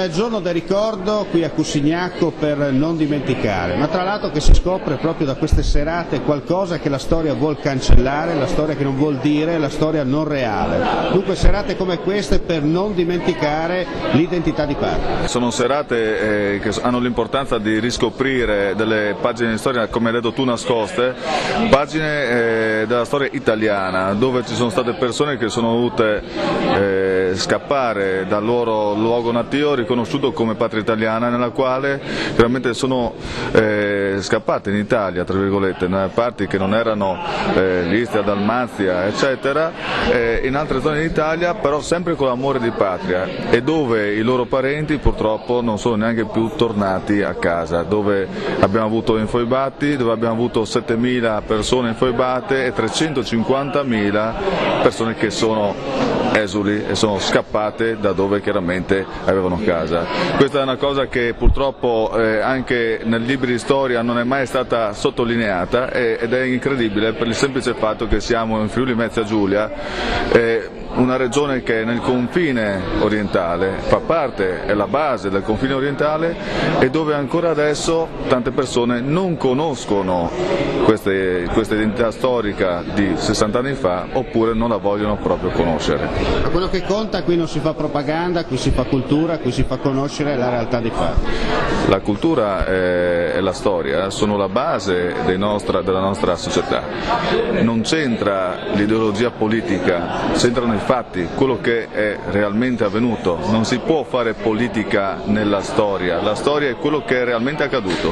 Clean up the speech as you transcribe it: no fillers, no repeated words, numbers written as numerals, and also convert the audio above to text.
il giorno del ricordo qui a Cussignacco per non dimenticare, ma tra l'altro che si scopre proprio da queste serate qualcosa che la storia vuol cancellare, la storia che non vuol dire, la storia non reale. Dunque serate come queste per non dimenticare l'identità di Patria. Sono serate che hanno l'importanza di riscoprire delle pagine di storia, come hai detto tu, nascoste, pagine della storia italiana, dove ci sono state persone che sono dovute scappare dal loro luogo natio riconosciuto come patria italiana, nella quale veramente sono scappate in Italia, tra virgolette, in parti che non erano l'Istria, Dalmazia, eccetera, in altre zone d'Italia, però sempre con l'amore di patria, e dove i loro parenti purtroppo non sono neanche più tornati a casa, dove abbiamo avuto infoibati, dove abbiamo avuto 7.000 persone infoibate e 350.000 persone che sono esuli e sono scappate da dove chiaramente avevano casa. Questa è una cosa che purtroppo anche nei libri di storia non è mai stata sottolineata ed è incredibile, per il semplice fatto che siamo in Friuli Venezia Giulia, una regione che è nel confine orientale, fa parte, è la base del confine orientale, e dove ancora adesso tante persone non conoscono questa identità storica di 60 anni fa, oppure non la vogliono proprio conoscere. Ma quello che conta, qui non si fa propaganda, qui si fa cultura, qui si fa conoscere la realtà dei fatti. La cultura e la storia sono la base della nostra società, non c'entra l'ideologia politica, c'entrano i fatti, quello che è realmente avvenuto. Non si può fare politica nella storia, la storia è quello che è realmente accaduto.